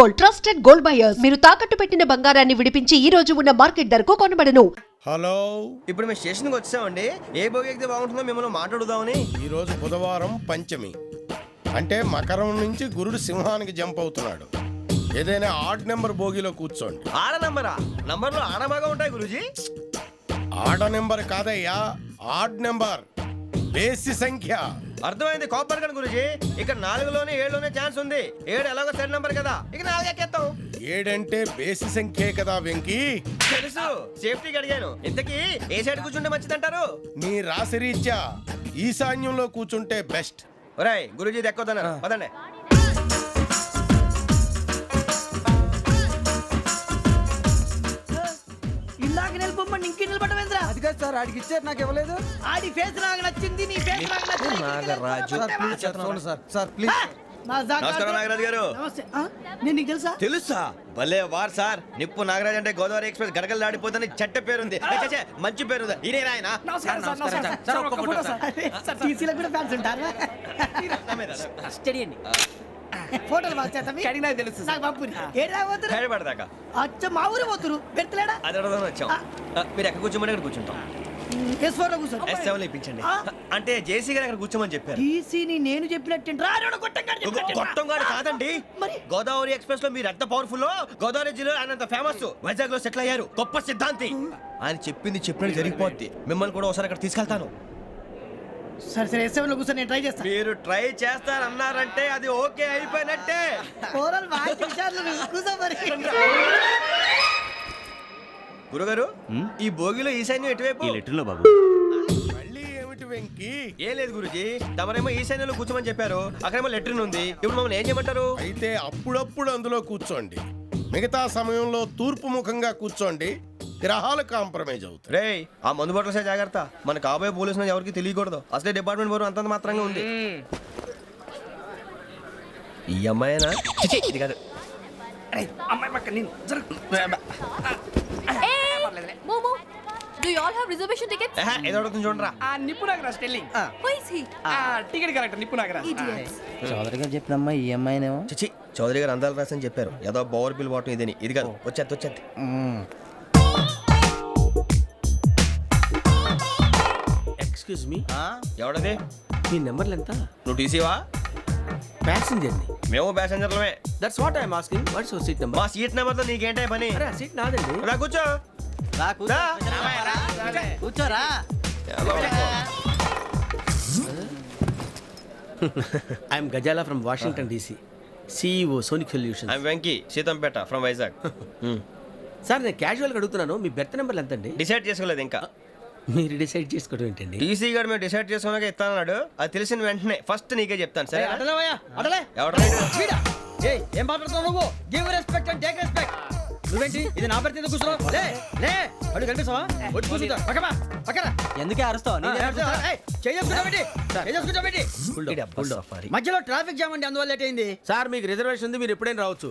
Gold, trusted gold buyers. మీరు తాకట్టు పెట్టిన బంగారాన్ని విడిపించి ఈ రోజు ఉన్న మార్కెట్ ధరకు కొనబడను. హలో, ఇప్పుడు మేము స్టేషన్కి వచ్చామండి. ఏ బోగి ఎక్కితే బాగుంటుందో మిమ్మల్ని మాట్లాడుదామని. ఈరోజు బుధవారం పంచమి, అంటే మకరం నుంచి గురుడు సింహానికి జంప్ అవుతున్నాడు. ఏదైనా ఆడ్ నెంబర్ బోగిలో కూర్చోండి. ఆడ నంబరా? నంబర్లో ఆడ బాగా ఉంటాయి గురూజీ. ఆడ నెంబర్ కాదయ్యా, ఆడ్ నెంబర్, బేసి సంఖ్య. అర్థమైంది, కాపర్ కానీ గురూజీ. ఇక్కడ 4లోనే 7లోనే ఛాన్స్ ఉంది. 7 ఎలాగో సెడ్ నంబర్ కదా, ఇక 4 ఎక్కేస్తాం. 7 అంటే బేసి సంఖ్యే కదా వెంకీ. తెలుసు, సేఫ్టీకి అడిగాను. ఇంతకీ ఏ సైడ్ కూర్చుంటే మంచిదంటారు? నీ రాశి రీత్యా ఈశాన్యంలో కూర్చుంటే బెస్ట్. ఒరేయ్ గురూజీ దెక్కొద్దన్నారు, పదండి. ఇలాగ నిలబొమ్మని ఇంకే నిలబడమేంద్రా? అది కాదు సార్, ఆడికి ఇచ్చారు, నాకు ఇవ్వలేదు. ఆడి ఫేస్ నాకు నచ్చింది, నీ ఫేస్ నాకు నచ్చింది. నాగరాజు. Sir please. నమస్కారం నాగరాజు గారు. నమస్తే. నేను నీకు తెలుసా? తెలుసా? భలే వార్ సార్. నిప్పు నాగరాజ్ అంటే గోదావరి ఎక్స్ప్రెస్ గడగలు దాడిపోతుంది చెట్ట పేరుంది. మంచి పేరుంది. ఇదే ఆయన. నమస్కారం సార్, నమస్కారం సార్. ఒక్క ఫోటో సార్. సార్ టీసీలో కూడా ఫ్యాన్స్ ఉంటారా? స్టడీ అండి. ఫోటోలు మార్చేస్తాం. కడిగి నాకు తెలుసు. నాకు పంపుని. ఏడా పోతురు? హైదరాబాద్. అచ్చా, మా ఊరు పోతురు. పెడతలేడా? అది అడగదామని వచ్చాం. మీరు ఎక్కడ కూర్చోమని అక్కడ కూర్చుంటాం. S4 లో కూర్చో. S7 ఇప్పించండి. అంటే జేసీ గారు అక్కడ కూర్చోమని చెప్పారు. టీసీని నేను చెప్పినట్టు గొట్టంగాడు కాదండి. మరి గోదావరి ఎక్స్ప్రెస్ లో మీరు ఎంత పవర్ఫుల్, గోదావరి జిల్లా ఆయన ఫేమస్, వైజాగ్ లో సెటిల్ అయ్యారు, గొప్ప సిద్ధాంతి. ఆయన చెప్పింది చెప్పినట్టు జరిగిపోద్ది. మిమ్మల్ని కూడా ఒకసారి అక్కడ తీసుకెళ్తాను. సరే సరే, S7 లో కూర్చొని నేను ట్రై చేస్తాను. మీరు ట్రై చేస్తారన్నారంటే అది ఓకే అయిపోయినట్టే. గురుగారు, ఈ భోగిలో ఈశాన్యం ఎటువైపు? బాబు మళ్ళీ ఏమిటి వెంకీ? ఏం లేదు గురుజీ, తమరేమో ఈశాన్యంలో కూర్చోమని చెప్పారు. అక్కడేమో లెట్రిన్ ఉంది. ఇప్పుడు మమ్మల్ని ఏం చేయమంటారు? అయితే అప్పుడప్పుడు అందులో కూర్చోండి. మిగతా సమయంలో తూర్పు ముఖంగా కూర్చోండి. గ్రహాలు కాంప్రమైజ్ అవుతాయి. రే, ఆ మందు బట్టలసే జాగ్రత్త. మన కాబోయే పోలీసులు ఎవరికి తెలియకూడదు. అసలే డిపార్ట్మెంట్ బోరు అంతంత మాత్రంగా ఉంది. ఈ అమ్మాయినా? చిచి, ఇది కాదు. అమ్మాయి పక్క నేను Momo, do you all have reservation tickets? ఏదో అడుగుతుంది చూడరా. నిప్పు Nagaraj telling. Who is he? Ticket correct, నిప్పు నాగరాజ్. Idiots. చౌదరి గారు చెప్పినమ్మా ఈ అమ్మాయినేమో. చిచి, చౌదరి గారు అందాలు రాసని చెప్పారు. ఏదో బోర్ బిల్ బాటం ఇదని. ఇది కాదు, వచ్చేది. Excuse me, ఎవడది? మీ నెంబర్లు ఎంత? నువ్వు టీసీవా? ప్యాసింజర్ ని. మేము ప్యాసెంజర్లమే. That's what I'm asking. What's your seat number? మా సీట్ నెంబర్తో నీకేంటే పని? అరే ఆ సీట్ నాదండి. రా కూర్చో. రా. కూర్చోరా. I'm Gazala from Washington DC, CEO Sonic Solutions. I'm Venky, Seethampeta from Vizag. Sir నేను క్యాజువల్గా అడుగుతున్నాను, మీ బెర్త్ నెంబర్లు ఎంత అండి? డిసైడ్ చేసుకోలేదు ఇంకా. మీరు డిసైడ్ చేసుకోవడం ఏంటండి? టీసీ గారు మేము డిసైడ్ చేసుకున్నాక ఇస్తానన్నాడు. అది తెలిసిన వెంటనే ఫస్ట్ నీకే చెప్తాను. సరే? ఎవరు? ఏం మాట్లాడుతున్నావు నువ్వు? Give respect and take respect. నువ్వేంటి ఇది నా పరిస్థితి? కూర్చోరా. లే అడుగు కనిపిస్తావా? వచ్చి కూర్చుంటా. పక్కన ఎందుకే అరుస్తావు? మధ్యలో ట్రాఫిక్ జామ్ అండి, అందువల్ల లేట్ అయింది. సార్ మీకు రిజర్వేషన్ ఉంది, మీరు ఎప్పుడైనా రావచ్చు.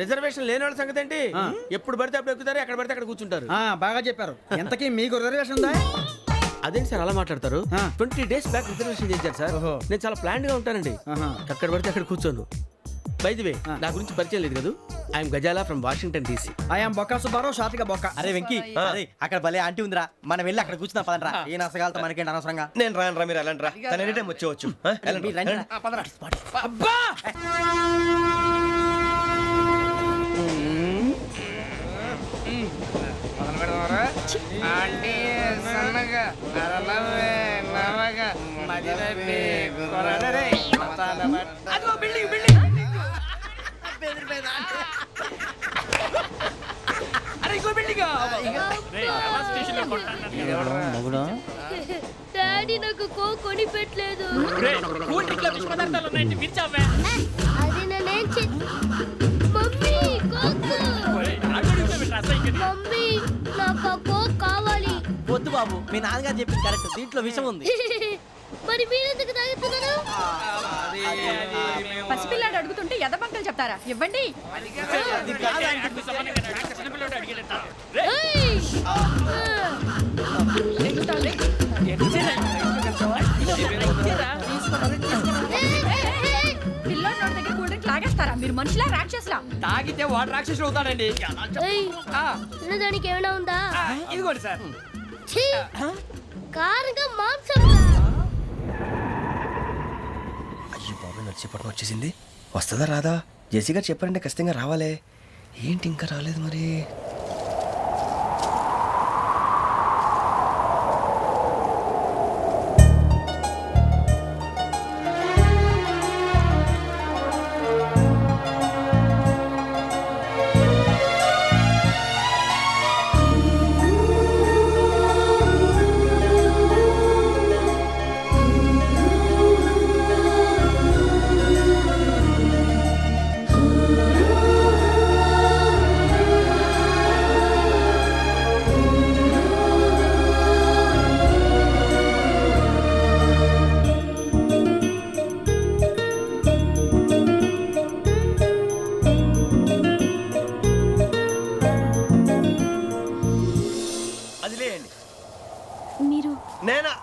రిజర్వేషన్ లేని వాళ్ళ సంగతి ఏంటి? ఎప్పుడు పడితే అప్పుడు ఎక్కుతారు, ఎక్కడ పడితే అక్కడ కూర్చుంటారు. బాగా చెప్పారు. ఎంతకీ మీకు రిజర్వేషన్ ఉందా? అదేంటి సార్ అలా మాట్లాడతారు? 20 days బ్యాక్ రిజర్వేషన్ చేశారు సార్. నేను చాలా ప్లాన్డ్ గా ఉంటానండి. అక్కడ పడితే అక్కడ కూర్చోను. బై ది వే, నా గురించి పరిచయం లేదు కదా. I'm Gazala from Washington DC. I'm Bokka Subbarao, షాతిక బొక్క. అరే వెంకీ, అక్కడ భలే ఆంటీ ఉందిరా, మనం వెళ్ళి అక్కడ కూర్చున్నా పదనరా. ఏ నసగాలతో మనకేంటి అనవసరంగా. నేను రాను రా, మీరు వెళ్ళండి రా. తన ఎనీ టైం వచ్చేవచ్చు. అబ్బా డాడీ నాకు కోక్ కొని పెట్టలేదు. అది నేనేం మమ్మీ కోక్. మమ్మీ నాకు కోక్ కావాలి. వద్దు బాబు, మీ నాన్నగారు చెప్పింది కరెక్ట్, దీంట్లో విషయం ఉంది. మరి మీరెందుకు తాగుతున్నారు? పసిపిల్లాడు అడుగుతుంటే ఎదబంకలు చెప్తారా? ఇవ్వండి. పిల్లోడి నోటి దగ్గర కూల్ డ్రింక్ లాగేస్తారా మీరు? మీరు మనుషులా రాక్షసులా? తాగితే వాడు రాక్షసుడు అవుతాడండి. ఏయ్, ఆ, తినడానికి ఏమైనా ఉందా? ఆ, ఇదిగోండి సార్. ఛీ! కారంగా మాంసం. అయ్యి బాబు నడిచేపట్నం వచ్చేసింది. వస్తుందా రాదా? జెసి గారు చెప్పారంటే ఖచ్చితంగా రావాలే. ఏంటి ఇంకా రాలేదు మరి? అది లేయండి. మీరు నేనా?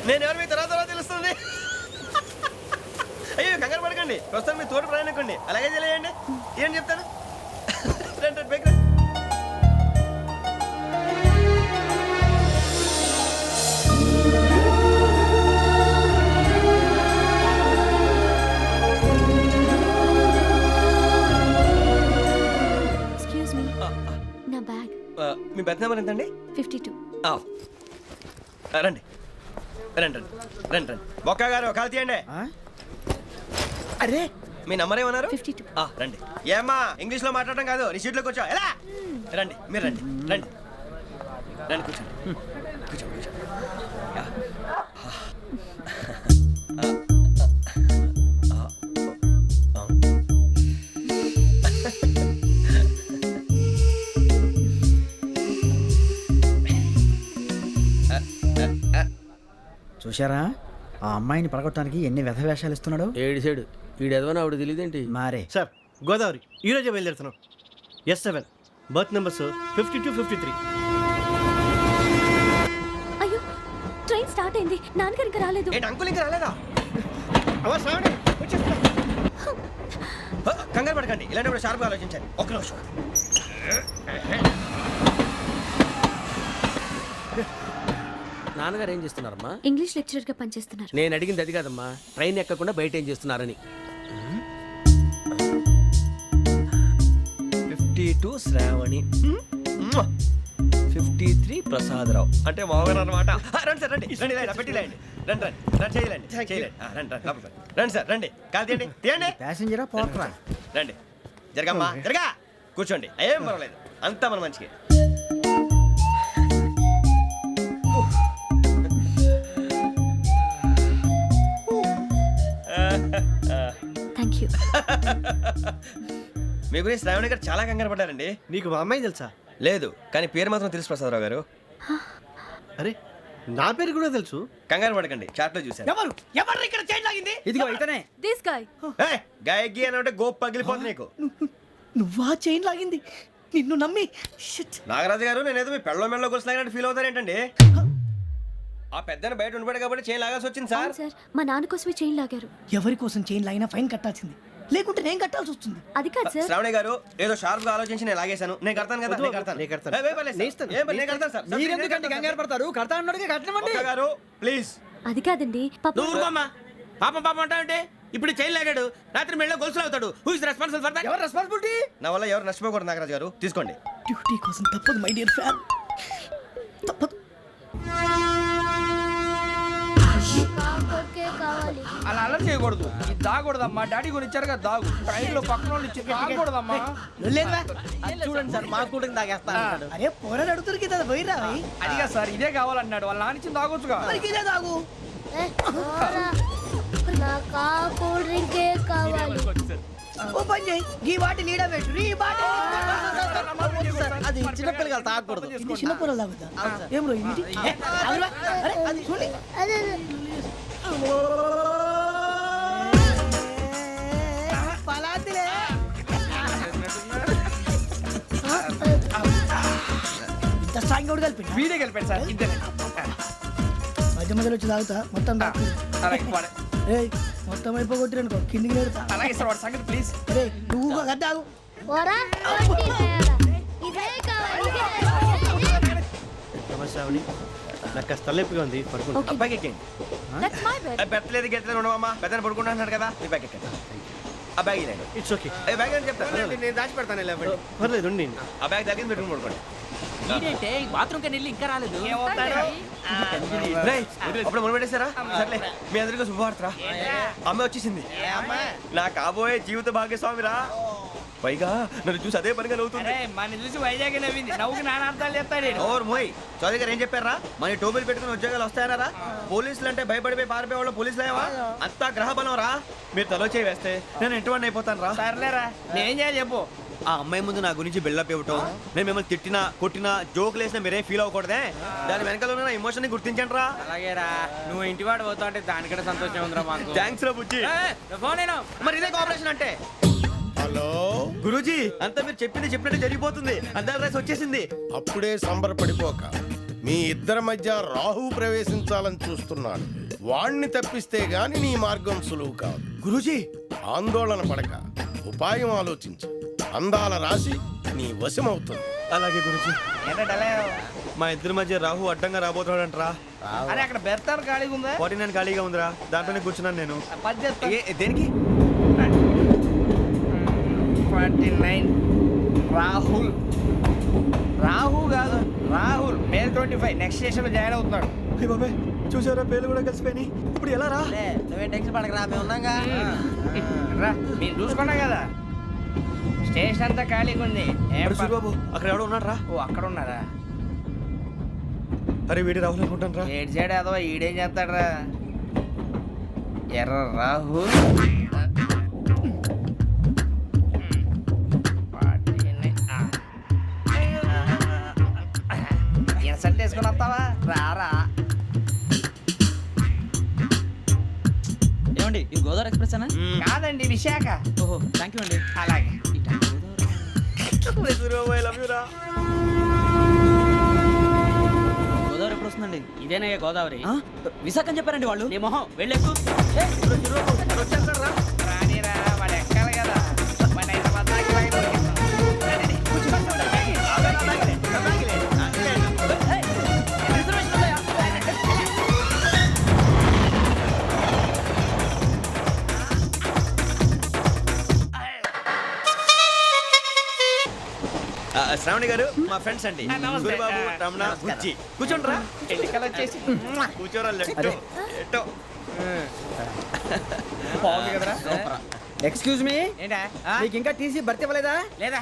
నేను ఎవరు మీ తర్వాత తెలుస్తుంది. అయ్యో కంగారు పడకండి, ప్రస్తుతం మీ తోటి ప్రయాణకండి. అలాగే తెలియండి. ఏం చెప్తాను? రండి రండి, పైకి రండి. ఎక్స్క్యూజ్ మీ, నా బ్యాగ్. మీ బెత్ నెంబర్ ఎంతండి? 52. రండి రండి రండి రండి రండి. బొక్క గారు కాల్ తీయండి. అరే మీ నంబర్ ఏమన్నారు? 52. రండి. ఏమ్మా ఇంగ్లీష్ లో మాట్లాడడం కాదు, నీ సీట్లో కూర్చో. ఎలా? రండి మీరు రండి రండి రండి కూర్చోండి. కూర్చోండి కూర్చోండి. యా. చూశారా ఆ అమ్మాయిని పడగొట్టడానికి ఎన్ని వ్యధ వేషాలు ఇస్తున్నాడు. ఏడు సైడు వీడు ఎదవని ఆవిడ తెలియదేంటి? మారే సార్ గోదావరి ఈ రోజే బయలుదేరుతున్నాం. S7 berth numbers 52, 53. అయ్యో, ట్రైన్ స్టార్ట్ అయింది. నాన్నగారు ఇంకా రాలేదు. ఏంటి అంకుల్ ఇంకా రాలేదా? కంగారు పడకండి, ఇలాంటప్పుడు షార్ప్గా ఆలోచించండి. ఒక్క నిమిషం. నాన్నగారు ఏం చేస్తున్నారమ్మా? ఇంగ్లీష్ లెక్చరర్ గా పనిచేస్తున్నారు. నేను అడిగింది అది కాదమ్మా, ట్రైన్ ఎక్కకుండా బయట ఏం చేస్తున్నారని. 52 శ్రావణి, 53 ప్రసాదరావు అంటే మామగారు అనమాట. రండి సార్ రండి రండి, ఇలా పెట్టి లేండి. రండి రండి రండి, చేయలేండి చేయలేండి. రండి రండి లోపలికి రండి. రండి సార్ రండి, కాలు తీయండి తీయండి. ప్యాసింజరా పోట్రా. రండి జరగమ్మా జరగా, కూర్చోండి. ఏం పర్వాలేదు, అంతా మన మంచికి. Thank you. మీ గురించి శ్రావణి గారు చాలా కంగారు పడ్డారండి. నీకు మా అమ్మాయి తెలుసా? లేదు, కానీ పేరు మాత్రం తెలుసు ప్రసాదరావు గారు. అరే నా పేరు కూడా తెలుసు. కంగారు పడకండి, చాట్లో చూశాను. ఎవరు ఎవరు ఇక్కడ చైన్ లాగింది? ఇదిగో ఇతనే. This guy. గాయకి అని అంటే గోప్ పగిలిపోతుంది నీకు. నువ్వా చైన్ లాగింది? నిన్ను నమ్మి షిట్. నాగరాజు గారు, నేనేదో మీ పెళ్ళ మెళ్ళలో గురిసిలాగినట్టు ఫీల్ అవుతారేంటండి? ఆ పెద్దని బయట ఉండిపోయాడు కాబట్టి చైన్ లాగాల్సి వచ్చింది సార్. సార్, మా నాన్న కోసమే చైన్ లాగారు. ఎవరి కోసం చైన్ లాగినా ఫైన్ కట్టాల్సింది, లేకుంటే నేను కట్టాల్సి వస్తుంది. అది కాదు సార్. శ్రావణి గారు ఏదో షార్ప్ గా ఆలోచించి నేను లాగేశాను. నేను కడతాను కదా, నేను కడతాను. నేను కడతాను. ఏ, ఏ పర్లేదు సార్. ఏ పర్లేదు, నేను కడతాను సార్. మీరెందుకంటే కంగారు పడతారు? కడతా అన్నాడుగా కట్టమండి. ఒక్క గారు ప్లీజ్. అది కాదండి, పాప. నువ్వు ఊరుకోమ్మా. పాపం పాపం అంటావంటే ఇప్పుడు చైన్ లాగాడు, రాత్రి మెళ్ళలో గొలుసులు అవుతాడు. Who is responsible for that? ఎవరు రెస్పాన్సిబిలిటీ? నా వల్ల ఎవరు నష్టపోకూడదు నాగరాజు గారు, తీసుకోండి. డ్యూటీ కోసం తప్పదు మై డియర్ ఫ్యాన్, తప్పదు. కావాలి. అలా అలర్ చేయకూడదు. ఇది దాగకూడదమ్మా. డాడీ కొని ఇచ్చారు కదా దాగు. ట్రైన్ లో పక్కన వాళ్ళు ఇచ్చి దాగకూడదమ్మా. చూడండి సార్, మా కూడా తాగేస్తా అన్నాడు. అరే పోరాడు అడుగుతారు కదా, పోయిరా. అడిగా సార్, ఇదే కావాలన్నాడు. వాళ్ళ నాన్న ఇచ్చింది తాగొచ్చుగా. మరి ఇదే తాగు. ఏ, పోరా. నాకు ఆ కూల్ డ్రింకే కావాలి. ఓ పని చేయి, ఈ బాటిల్ ఈడ పెట్టు. ఈ బాటిల్ అది చిన్నపిల్లలు తాగకూడదు. ఇది చిన్న పొరలు తాగుతా. ఏం రో ఇది? ఏ, ఆగురా. అరే అది చూడండి. అదే పలాతిలే. ఇంత స్ట్రాంగ్ కూడా కలిపి వీడే గెలిపాడు సార్. ఇద్దరే. మధ్య మధ్యలో వచ్చి తాగుతా మొత్తం తాగు. అలాగే ఏయ్ మొత్తం అయిపోగొట్టిరనుకో కిందికి నేడుతా అలాగే సార్ వాడి సంగతి ప్లీజ్. రే నువ్వు గద్దాగు పోరా వట్టి తేడా. ఇదే కావాలి ఇదే. నమస్తే ఆవిడ. నాకు కాస్త తలెప్పిగా ఉంది పడుకుంటా. అబ్బాయికి ఎక్కండి. That's my bed. పెట్టలేదు గెట్టలేదు ఉండవమ్మా పెద్దని పడుకుంటున్నాడు కదా ఈ బ్యాగ్ ఎక్కండి. ఆ బ్యాగ్ ఇలాండి ఇట్స్ ఓకే. ఏ బ్యాగ్ అని చెప్తాను నేను దాచి పెడతాను లేవండి. పర్లేదు ఉండి. ఆ బ్యాగ్ తగ్గింది పెట్టుకుని పడుకోండి. బాత్రూమ్ కని వెళ్ళి ఇంకా రాలేదు. రేయ్, అప్పుడు మొదలు పెట్టేశారా? సర్లే మీ అందరికీ శుభవార్తరా. అమ్మ వచ్చేసింది. నా కాబోయే జీవిత భాగ్యస్వామిరా. పైగా నన్ను చూసి అదే పనిగా నవ్వుతుంది. మన చూసి వైజాగ్ నవ్వింది. నవ్వుకి నాన్న అర్థాలు చెప్తాడు. ఓర్ మోయ్ చౌదరి గారు ఏం చెప్పారా? మన టోబీలు పెట్టుకుని ఉద్యోగాలు వస్తాయనరా? పోలీసులు అంటే భయపడిపోయి పారిపోయే వాళ్ళు పోలీసులు అయ్యవా? అంతా గ్రహ బలం రా. మీరు తలో చేయి వేస్తే నేను ఇంటివాడిని అయిపోతాను రా. సర్లేరా నేం చేయాలి చెప్పు. ఆ అమ్మాయి ముందు నా గురించి బిల్డప్ ఇవ్వటం, నేను మిమ్మల్ని తిట్టినా కొట్టినా జోకులు వేసినా మీరేం ఫీల్ అవ్వకూడదే. దాని వెనకాల ఉన్న ఎమోషన్ ని గుర్తించండి రా. అలాగేరా నువ్వు ఇంటివాడు పోతా అంటే దానికంటే సంతోషం ఉందిరా మాకు. థ్యాంక్స్ రా బుజ్జి. ఫోన్ మరి ఇదే కోఆపరేషన్ అంటే. హలో, గురూజీ అంతా మీరు చెప్పింది చెప్పినట్టు జరిగిపోతుంది. అందాల రైస్ వచ్చేసింది. అప్పుడే సంబరపడిపోక. మీ ఇద్దరి మధ్య రాహు ప్రవేశించాలని చూస్తున్నాడు. వాణ్ణి తప్పిస్తే గాని నీ మార్గం సులువు కాదు. గురూజీ ఆందోళన పడక, ఉపాయం ఆలోచించు. అందాల రాశి నీ వశమవుతుంది. అలాగే గురూజీ. మా ఇద్దరి మధ్య రాహు అడ్డంగా రాబోతున్నాడంట్రా. అరే అక్కడ బెర్తాను ఖాళీగా ఉందా? 49 ఖాళీగా ఉందిరా, దాంట్లోనే కూర్చున్నాను నేను. పది చెప్తా. దేనికి? 49 రాహుల్. రాహు కాదు రాహుల్. మే 25 నెక్స్ట్ స్టేషన్ లో జాయిన్ అవుతున్నాడు. అయ్య బాబాయ్, చూసారా పేర్లు కూడా కలిసిపోయినాయి. ఇప్పుడు ఎలా రా? నువ్వే టెన్షన్ పడకరా మేము ఉన్నాగా. రా మీరు చూసుకున్నా కదా స్టేషన్ అంతా ఖాళీగా ఉంది. ఏం అరే సూరిబాబు, అక్కడ ఎవడో ఉన్నాడు రా. ఓ అక్కడ ఉన్నారా? అరే వీడి రాహుల్ అనుకుంటాను రా. ఏడు సైడ్ అదో ఈడేం చేస్తాడరా? ఎర్ర రాహు ఇన్సర్ట్ వేసుకుని వస్తావా? రారా. ఏమండి ఇది గోదావరి ఎక్స్ప్రెస్ అనా? కాదండి విశాఖ. ఓహో థ్యాంక్ యూ అండి. అలాగే సూరిబాబు, I love you రా. గోదావరి ఎప్పుడు వస్తుందండి? ఇదేనయ్య గోదావరి. విశాఖ అని చెప్పారండి వాళ్ళు. నీ మొహం వెళ్ళెక్కు. రానిరా వాడు ఎక్కాలి కదా. మన హైదరాబాద్ దాకా ఇలాగే దొరికిస్తాం. రండి, కూర్చో. రిజర్వేషన్ ఉన్నాయా? శ్రావణి గారు మా ఫ్రెండ్స్ అండి. నమస్తే. సూరిబాబు, రమణ, బుజ్జి. కూర్చోండి రా. ఎన్నికలు వచ్చేసి కూర్చోరా. లెట్టో ఎట్టో. బాగుంది కదరా? ఎక్స్క్యూజ్ మీ, ఏంటా? మీకు ఇంకా టీసీ భర్తీ ఇవ్వలేదా? లేదా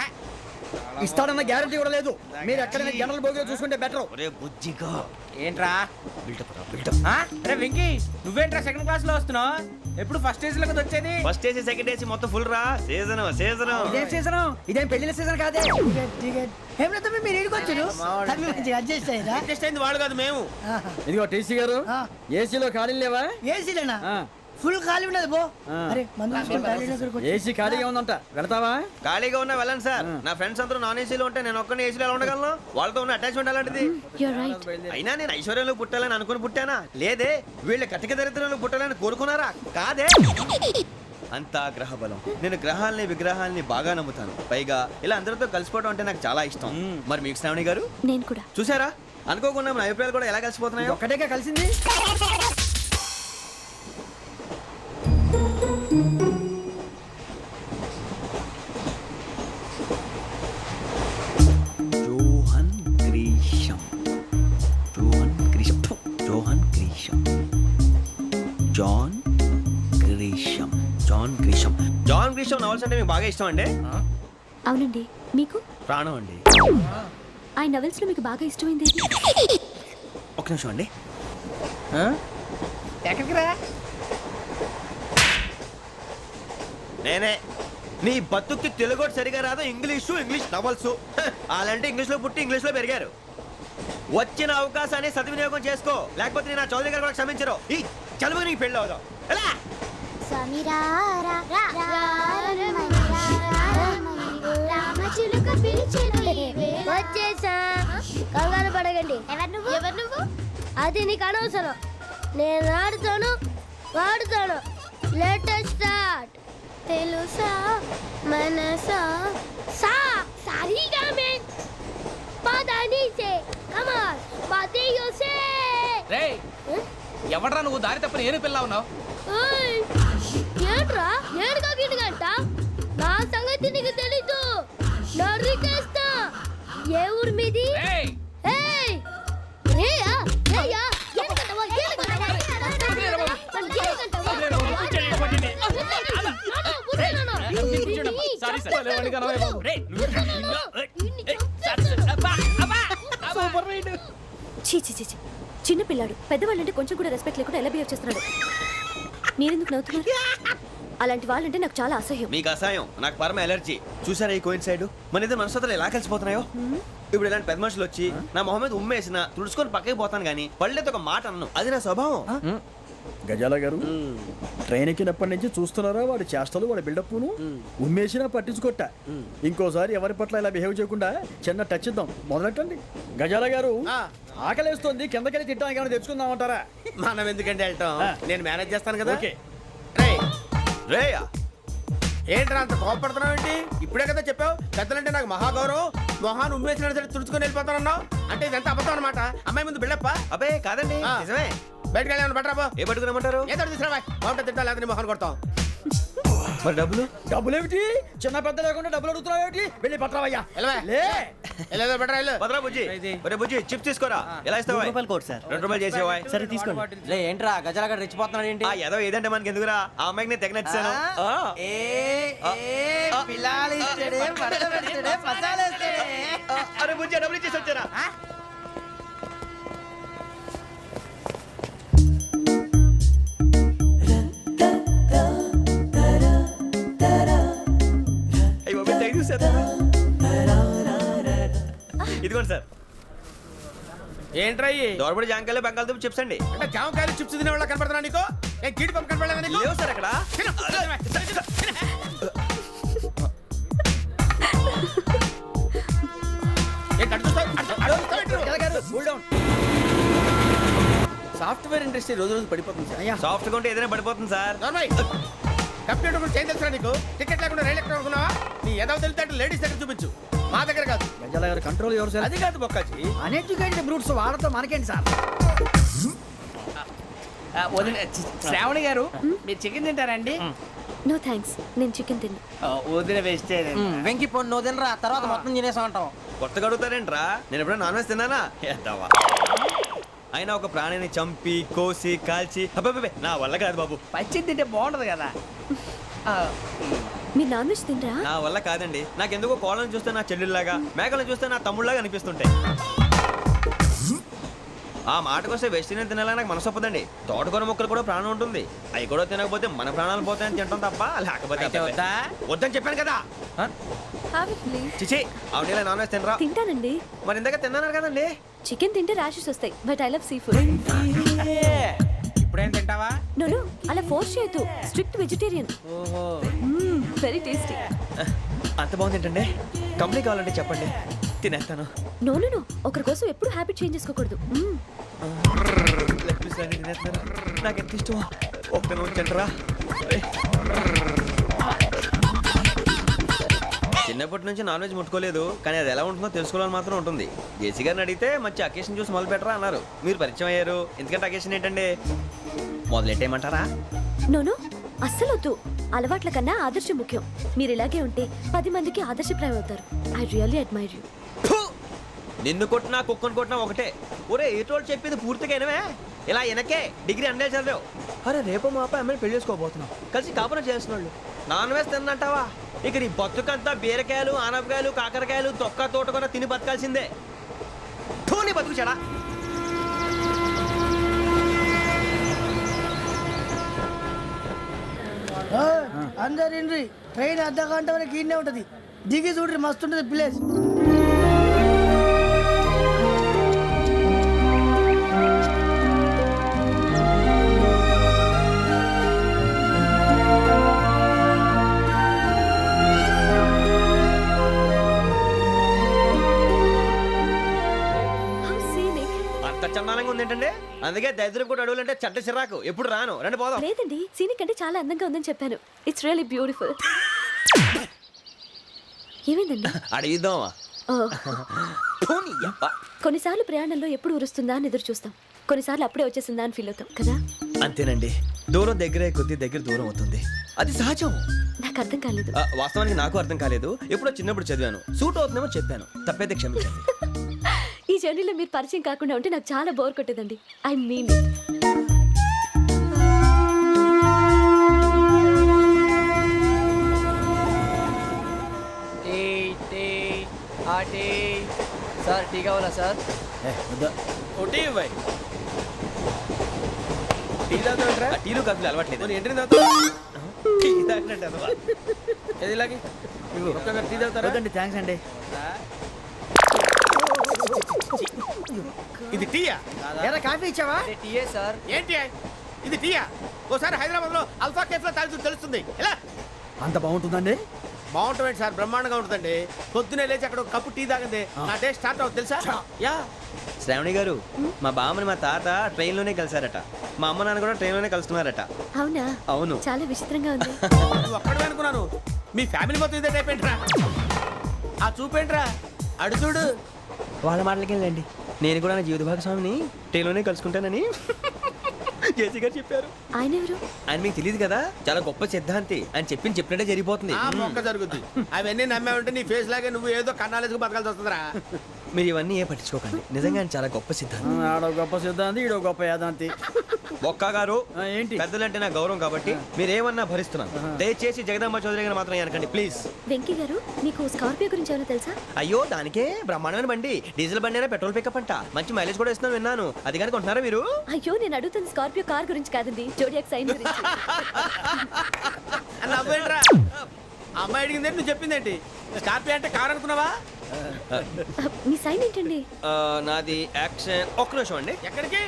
ఇస్తాడన్న గ్యారంటీ కూడా లేదు. మీరు ఎక్కడైనా జనరల్ బోగిలో చూసుకుంటే బెటర్. ఒరే బుజ్జిగా ఏంట్రా? బిల్డప్ రా, బిల్డప్. అరే వెంకీ నువ్వేంట్రా సెకండ్ క్లాస్ లో వస్తున్నావు? ఎప్పుడు ఫస్ట్ ఏజ్ లో కదా వచ్చేది? ఫస్ట్ ఏసీ సెకండ్ ఏసీ మొత్తం ఫుల్ రా. Season season. ఇదేం సీజన్? ఇదేం పెళ్లిన సీజన్ కాదే. మీరు ఇడికొచ్చారు అడ్జస్ట్ అయ్యారా? అడ్జస్ట్ అయింది వాళ్ళు కాదు మేము. ఇదిగో టీసీ గారు, ఏసీలో ఖాళీలు లేవా? ఏసీలేనా? ఫుల్ ఖాళీ ఉండదు పో. అరే ఏసీ ఖాళీగా ఉందంట, వెళతావా? ఖాళీగా ఉన్నా వెళ్ళండి సార్. నా ఫ్రెండ్స్ అందరూ నాన్ ఏసీలో ఉంటే నేను ఒక్కనే ఏసీలో ఎలా ఉండగలను? వాళ్ళతో ఉన్న అటాచ్మెంట్ అలాంటిది. You're right. అయినా నేను ఐశ్వర్యంలో పుట్టాలని అనుకుని పుట్టానా? లేదే. వీళ్ళ కటిక దరిద్రంలో పుట్టాలని కోరుకున్నారా? కాదే. అంతా గ్రహ బలం. నేను గ్రహాలని విగ్రహాలని బాగా నమ్ముతాను. పైగా ఇలా అందరితో కలిసిపోవడం అంటే నాకు చాలా ఇష్టం. మరి మీకు శ్రావణి గారు? నేను కూడా. చూసారా, అనుకోకుండా మన అభిప్రాయాలు కూడా ఎలా కలిసిపోతున్నాయో. ఒక్కటేగా కలిసింది. Johan Grisham, Johan Grisham, Johan Grisham, John Grisham, John Grisham. John Grisham novels అంటే మీకు బాగా ఇష్టం అండి? అవునండి. మీకు? ప్రాణం అండి. ఆ నవెల్స్ లో మీకు బాగా ఇష్టమైంది? ఒక నిమిషం అండి. ఎక్కడికి రా? నేనే. నీ బతుక్కి తెలుగు సరిగా రాదు, ఇంగ్లీష్ నవల్స్. అలాంటి ఇంగ్లీష్లో పుట్టి ఇంగ్లీష్లో పెరిగారు. వచ్చిన అవకాశాన్ని సద్వినియోగం చేసుకో, లేకపోతే నేను ఆ చౌదరి గారు కూడా క్షమించరు. ఈ చదువు నీకు పెళ్ళి అవుదాం. ఎలా? వచ్చేసా, కంగారు పడగండి. ఎవరు నువ్వు? అది నీకు అనవసరం. నేను ఆడుతాను, వాడుతాడు లేటెస్ట్ స్టార్ట్ తెలుసా మనసా సా సారీగా మే పదని సే కమాల్ పాతియో సే రేయ్ ఎవడ్రా నువ్వు దారి తప్పని ఏను పిల్ల ఉన్నావు? ఓయ్ ఏంట్రా ఏడుగా గిడుగంట నా సంగతి నీకు తెలీదు నరికేస్తా ఏ ఊరు మీది రేయ్ ఏయ్ రేయా రేయా ఏడుగంటవా ఏడుగంటవా సారీ సార్ రేయ్ సూపర్ రైడ్. చీ చీ చీ చీ. చిన్న పిల్లాడు పెద్దవాళ్ళంటే కొంచెం కూడా రెస్పెక్ట్ లేకుండా ఎలా బిహేవ్ చేస్తున్నాడు. మీరెందుకు నవ్వుతున్నారు? అలాంటి వాళ్ళంటే నాకు చాలా అసహ్యం. మీకు అసహాయం, నాకు పరమ ఎలర్జీ. చూసారా ఈ కోయిన్ సైడ్ మన ఇద్దరు మనస్తత్వాలు ఎలా కలిసిపోతున్నాయో. ఇప్పుడు ఇలాంటి పెద్ద మనుషులు వచ్చి నా మొహం మీద ఉమ్మేసిన తుడుచుకొని పక్కకి పోతాను కానీ పళ్ళేతో ఒక మాట అన్ను, అది నా స్వభావం. గజాల గారు ట్రైన్ ఎక్కినప్పటి నుంచి చూస్తున్నారా వాడి చేష్టలు వాడి బిల్డప్ను ఉమ్మేసినా పట్టించుకోట. ఇంకోసారి ఎవరి పట్ల ఇలా బిహేవ్ చేయకుండా చిన్న టచ్ ఇద్దాం, మొదలెట్టండి. గజాల గారు ఆకలేస్తోంది, కిందకెళ్ళి తిట్టడానికి ఏమైనా తెచ్చుకుందామంటారా? మనం ఎందుకంటే వెళ్తాం, నేను మేనేజ్ చేస్తాను కదా. ఓకే. రేయా ఏంట్రా అంత కోపడుతున్నావు ఏంటి? ఇప్పుడే కదా చెప్పావు పెద్దలంటే నాకు మహాగౌరవం, మొహాన్ని ఉమ్మేసిన సరే తుడుచుకొని వెళ్ళిపోతానన్నావు. అంటే ఇదంతా అబద్ధం అనమాట. అమ్మాయి ముందు బిల్డప్ప. అబ్బే కాదండి, నిజమే. బయటకు వెళ్ళాను బట్రాబో. ఏ పట్టుకురమ్మంటారు? ఏదో తీసుకురా బాగుంటుంది, తింటా లేదని మొహాన్ని కొడతాం. మరి డబ్బులు? డబ్బులేమిటి చిన్న పెద్ద లేకుండా డబ్బులు అడుగుతున్నావు ఏమిటి? వెళ్ళి పట్టరావయ్యా. వెళ్ళేదో బట్రా వెళ్ళు. భద్రా బుజ్జి, ఒరే బుజ్జి చిప్స్ తీసుకోరా. ఎలా ఇస్తావా? Court sir. 2 రూపాయలు చేసేవా? సరే తీసుకోండి. ఏంట్రా గజాలగా రెచ్చిపోతున్నాడు ఏంటి? ఆ ఏదో ఏదంటే మనకి ఎందుకురా, ఆ అమ్మాయికి నేను తెగ నచ్చాను. అరే బుజ్జి డబ్బులు ఇచ్చేసి వచ్చారా? ఇదిగోండి సార్. ఏంట్రా దోరబడి జాంకాయలు బంగాళదుంప చిప్స్ అండి. అంటే జామకాయలు చిప్స్ తినే వాళ్ళ కనపడుతున్నా నీకు? ఏ గీడి పంపు కనపడలేదా నీకు? లేవు సార్ అక్కడ. సాఫ్ట్వేర్ ఇండస్ట్రీ రోజు రోజు పడిపోతుంది సార్. సాఫ్ట్ గా ఉంటే ఏదైనా పడిపోతుంది సార్. కంప్యూటర్ గురించి ఏం తెలుసా నీకు? టికెట్ లేకుండా రైలు ఎక్కడ అనుకున్నావా? నీ ఏదో తెలితే లేడీస్ దగ్గర చూపించు, మా దగ్గర కాదు. గజాల గారు కంట్రోల్ ఎవరు సార్? అది కాదు బొక్కాచి. అన్ఎడ్యుకేటెడ్ బ్రూట్స్ వాడతో మనకేంటి సార్? శ్రావణి గారు మీరు చికెన్ తింటారండి? నో థ్యాంక్స్, నేను చికెన్ తిన్నా. వదిన వేస్తే వెంకి పొన్ను నువ్వు తినరా, తర్వాత మొత్తం తినేసా ఉంటావు. కొత్తగా అడుగుతారేంట్రా? నేను ఎప్పుడైనా నాన్ వెజ్ తిన్నానా? ఎద్దావా. అయినా ఒక ప్రాణిని చంపి కోసి కాల్చి అబ్బబ్బే నా వల్ల కాదు బాబు. పచ్చి తింటే బాగుంటది కదా. మీరు నాన్ వెజ్ తినరా? నా వల్ల కాదండి. నాకెందుకో కోళ్ళని చూస్తే నా చెల్లెళ్ళలాగా, మేకలను చూస్తే నా తమ్ముళ్ళలాగా అనిపిస్తుంటాయి. ఆ మాటకొస్తే వెస్టిరియన్ తినాలని నాకు మనసు ఒప్పదండి. తోటకూర మొక్కలు కూడా ప్రాణం ఉంటుంది, అవి కూడా తినకపోతే మన ప్రాణాలు పోతాయని తింటాం తప్ప లేకపోతే వద్దని చెప్పాను కదా. చిచి అవునీ నాన్ వెజ్ తినరా? తింటానండి. మరి ఇందాక తిన్నాను కదండి. చికెన్ తింటే ర్యాషెస్ వస్తాయి, but I love sea food. ఇప్పుడేం తింటావా? నో అలా ఫోర్స్ చేయొద్దు, స్ట్రిక్ట్ వెజిటేరియన్. Very tasty. అంత బాగుంది ఏంటండి? కంపెనీ కావాలంటే చెప్పండి, తినేస్తాను. నో నో నో, ఒకరి కోసం ఎప్పుడు హ్యాబిట్ చేంజ్ చేసుకోకూడదు. నాకు ఎంత ఇష్టమా, ఒక్క నోటి తింటరా. చిన్నప్పటి నుంచి నాన్ వెజ్ ముట్టుకోలేదు, కానీ అది ఎలా ఉంటుందో తెలుసుకోవాలని మాత్రం ఉంటుంది. జేసీ గారిని అడిగితే మంచి అకేషన్ చూసి మొదలు పెట్టరా అన్నారు. మీరు పరిచయం అయ్యారు, ఎందుకంటే అకేషన్ ఏంటండి? మొదలెట్టేయమంటారా? నో అస్సలు వద్దు. అలవాట్ల కన్నా ఆదర్శం ముఖ్యం. మీరు ఇలాగే ఉంటే 10 మందికి ఆదర్శప్రాయం అవుతారు. I really admire you. నిన్ను కొట్టినా కుక్కను కొట్టినా ఒకటే. ఒరే ఏటోళ్ళు చెప్పింది పూర్తిగా వినవే. ఇలా వెనకే డిగ్రీ అన్నే చదివావు. అరే రేపు మా అబ్బాయి అమ్మాయిని పెళ్లి చేసుకోబోతున్నావు, కలిసి కాపురం చేస్తున్నాళ్ళు. Non veg తిన్నంటావా? ఇక నీ బతుకంతా బీరకాయలు ఆనపకాయలు కాకరకాయలు తొక్క తోట కూడా తిని బతకాల్సిందే. నీ బతుకు చెడా. అందరు ఇండ్రి, ట్రైన్ అర్ధ గంట వరకు ఇన్నే ఉంటది. దిగి చూడ్రి, మస్తు ఉంటది ప్లేస్. అంత చందానంగా ఉంది ఏంటంటే? అందుకే దరిద్రం కూడా అడవులంటే చెడ్డ చిరాకు ఎప్పుడు రాను. రండి పోదాం. లేదండి, సీనిక్ అంటే చాలా అందంగా ఉందని చెప్పాను. It's really beautiful. ఏమైందండి? అడిగిద్దామా? ఓ, కొన్నిసార్లు ప్రయాణంలో ఎప్పుడు ఉరుస్తుందా అని ఎదురు చూస్తాం, కొన్నిసార్లు అప్పుడే వచ్చేసిందా అని ఫీల్ అవుతాం కదా. అంతేనండి, దూరం దగ్గరే కొద్ది దగ్గర దూరం అవుతుంది, అది సహజం. నాకు అర్థం కాలేదు. వాస్తవానికి నాకు అర్థం కాలేదు, ఎప్పుడో చిన్నప్పుడు చదివాను. సూట్ అవుతుందేమో చెప్పాను, తప్పైతే క్షమించండి. ఈ జర్నీలో మీరు పరిచయం కాకుండా ఉంటే నాకు చాలా బోర్ కొట్టేదండి. I mean it. Sir tea కావాలా సార్? ఒకటి ఇవ్వాయి. టీ తాగుతాంట్రా? టీలు కాఫీలు అలవాట్లేదు. ఏంటి తాగుతా? టీ తాగినట్టు అదవా. ఏది ఇలాగే ఒక్కగా టీ తాగుతారా? థ్యాంక్స్ అండి. ఇది టీయా? కాఫీ ఇచ్చావా? టీయే సార్. ఏంటి ఇది టీయా? ఓసారి హైదరాబాద్ లో అల్ఫా కేఫ్ లో తాగుతూ తెలుస్తుంది. ఎలా అంత బాగుంటుందండి? బాగుంటుంది సార్, బ్రహ్మాండంగా ఉంటుందండి. పొద్దునే లేచి అక్కడ ఒక కప్పు టీ తాగింది నా డే స్టార్ట్ అవుతుంది తెలుసా? యా. శ్రావణి గారు, మా బామ్మని మా తాత ట్రైన్ లోనే కలిసారట, మా అమ్మ నాన్న కూడా ట్రైన్ లోనే కలుస్తున్నారట. అవునా? అవును. చాలా విచిత్రంగా ఉంది. నువ్వు ఒక్కడే అనుకున్నాను, మీ ఫ్యామిలీ మొత్తం ఇదే టైప్ ఏంట్రా? ఆ చూపేంట్రా, అడు చూడు. వాళ్ళ మాటలకి వెళ్ళండి, నేను కూడా నా జీవిత భాగస్వామిని ట్రైన్ లోనే కలుసుకుంటానని జేసీ గారు చెప్పారు. ఆయన ఎవరు? ఆయన మీకు తెలియదు కదా, చాలా గొప్ప సిద్ధాంతి అని చెప్పినట్టే జరిగిపోతుంది. ఆ మొక్క జరుగుద్ది. అవన్నీ నమ్మే ఉంటే నీ ఫేస్ లాగే నువ్వు ఏదో కన్నాలేసుకు బతకాల్సి వస్తుందిరా. మీరు ఇవన్నీ ఏ పట్టించుకోకండి, నిజంగా ఆయన చాలా గొప్ప సిద్ధాంతి. ఆడో గొప్ప సిద్ధాంతి, ఈడో గొప్ప యాదాంతి. ఒక్క గారు, ఏంటి? పెద్దలంటే నా గౌరవం కాబట్టి మీరేమన్నా భరిస్తున్నాను. దయచేసి జగదాంబ చౌదరి గారు మాత్రం అనకండి ప్లీజ్. వెంకీ గారు, మీకు స్కార్పియో గురించి ఏమైనా తెలుసా? అయ్యో, దానికే బ్రహ్మాండమైన బండి, డీజిల్ బండి అయినా పెట్రోల్ పికప్ అంట, మంచి మైలేజ్ కూడా ఇస్తున్నాను విన్నాను. అది కానీ కొంటున్నారా మీరు? అయ్యో, నేను అడుగుతుంది స్కార్పియో కార్ గురించి కాదండి, జోడియాక్ సైన్ గురించి. నవ్వేంట్రా? అమ్మాయి అడిగిందేంటి, నువ్వు చెప్పిందేంటి? స్కార్పియో అంటే కారు అనుకున్నావా? మీ సైన్ ఏంటండి? నాది యాక్షన్. ఒక్క నిమిషం అండి. ఎక్కడికి?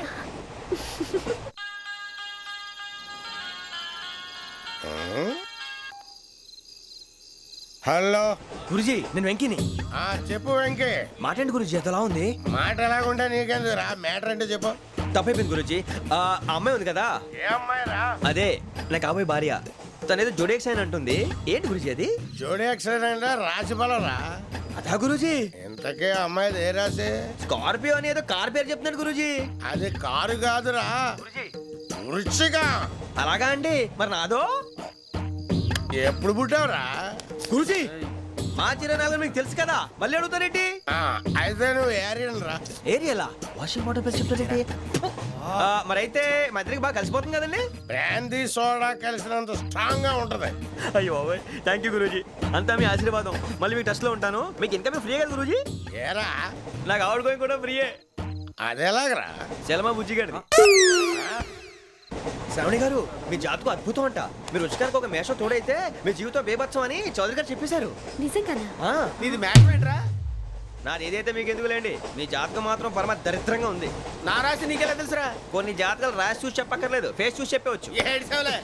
హలో గురుజీ, నేను వెంకిని. చెప్పు వెంకీ. మాట్లాడండి గురుజీ, ఎంతలా ఉంది? మాట ఎలాగుంటా నీకెందుకు రా, మ్యాటర్ అంటే చెప్పు. తప్పైపోయింది గురుజీ. ఆ అమ్మాయి ఉంది కదా, ఏ అమ్మాయి రా? అదే నా కాబోయే భార్య. తనేదో జోడేక్స్ అని అంటుంది. ఏంటి గురుజీ అది? జోడి యాక్సిడెంట్ రాసి బలరా? అదా గురుజీ. ఇంతకే అమ్మాయి ఏ రాసి? స్కార్పియో అని ఏదో కార్ పేరు చెప్తున్నాడు గురుజీ. అది కారు కాదురా, వృచ్చిక. అలాగా అండి, మరి నాదో? ఎప్పుడు పుట్టావురా? గురుజీ, మా చిరనాలు మీకు తెలుసు కదా, మళ్ళీ అడుగుతారేంటి? అయితే నువ్వు ఏరియన్ రా. ఏరియలా? వాషింగ్ వాటర్ పేరు చెప్తారేంటి? మరైతే మా ఇద్దరికి బాగా కలిసిపోతుంది కదండి. బ్రాందీ సోడా కలిసినంత స్ట్రాంగ్ గా ఉంటది. అయ్యో థ్యాంక్ యూ గురూజీ, అంతా మీ ఆశీర్వాదం. మళ్ళీ మీకు టచ్ లో ఉంటాను. మీకు ఇంకా ఫ్రీ కదా గురూజీ? ఏరా, నాకు ఆవిడ గోయింగ్ కూడా ఫ్రీయే. అదేలాగరా? చలమా బుజ్జి గారిది. శ్రావణి గారు, మీ జాతకు అద్భుతం అంట. మీరు రుచికారికి ఒక మేషం తోడైతే మీ జీవితం బేబత్సం అని చౌదరి గారు చెప్పేశారు. నిజంగానా? నీది మ్యాటర్ ఏంట్రా? నాది ఏదైతే మీకు ఎందుకులేండి, మీ జాతకం మాత్రం పరమ దరిద్రంగా ఉంది. నా రాసి నీకెలా తెలుసురా? కొన్ని జాతకాలు రాసి చూసి చెప్పక్కర్లేదు, ఫేస్ చూసి చెప్పవచ్చు. ఏడ్చావులే.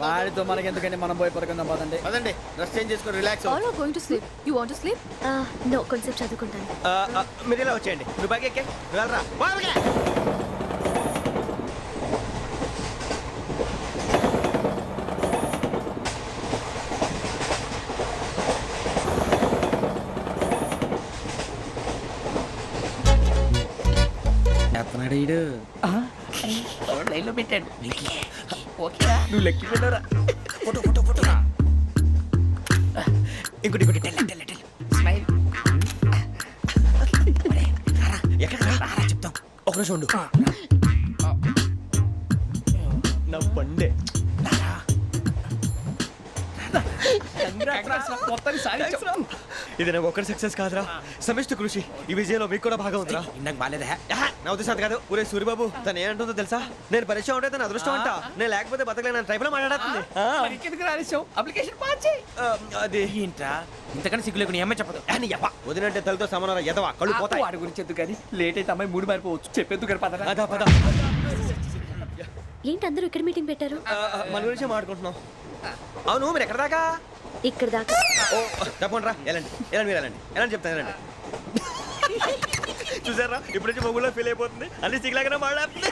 వాడితో మనకి ఎందుకండి, మనం పోయి పడుకుందాం పదండి. పదండి, డ్రెస్ చేంజ్ చేసుకొని relax All are going to sleep. You want to sleep? No, కొంచెం చదువుకుంటాను. మీరు ఇలా వచ్చేయండి. నువ్వు బాగా ఎక్కే, నువ్వు వెళ్ళరా. బాగా లైన్లో పెట్టాడు. ఓకేనా? నువ్వు లెక్కి పెట్టారా? Photo photo photo. ఇంకోటి ఇంకోటి స్మైల్. ఎక్కడ రా చెప్తాం. ఒక నిమిషం ఉండు. నా బండే. ఇది నాకు ఒక్కరి సక్సెస్ కాదురా, సమిష్టి కృషి. ఈ విజయంలో మీకు కూడా భాగం ఉందిరా. నాకు బాగాలేదా? నా ఉద్దేశం కాదు. ఊరే సూరిబాబు, తను ఏమంటుందో తెలుసా? నేను పరిచయం ఉంటే తన అదృష్టం అంట, నేను లేకపోతే బతకలేను ట్రైబ్ లో మాట్లాడుతుంది. అప్లికేషన్ పాస్ చేయి. అది ఏంట్రా ఇంతకన్నా సిగ్గు లేకుండా ఏమై చెప్పదు. వదినంటే తలతో సమానం ఎదవా, కళ్ళు పోతాయి. వాడి గురించి ఎందుకు కానీ లేట్ అయితే అమ్మాయి మూడు మారిపోవచ్చు. చెప్పేందుకు గారు పద. అదా పద. ఏంటి అందరూ ఇక్కడ మీటింగ్ పెట్టారు? మన గురించే మాట్లాడుకుంటున్నాం. అవును, మీరు ఎక్కడ దాకా? ఇక్కడ దాకా. ఓ తప్పకుండా రా, వెళ్ళండి వెళ్ళండి, మీరు వెళ్ళండి, వెళ్ళండి చెప్తాను, వెళ్ళండి. చూసారా ఇప్పుడు నుంచి మొగుల్లో ఫీల్ అయిపోతుంది అన్ని సిగ్లాగానే మాట్లాడుతుంది.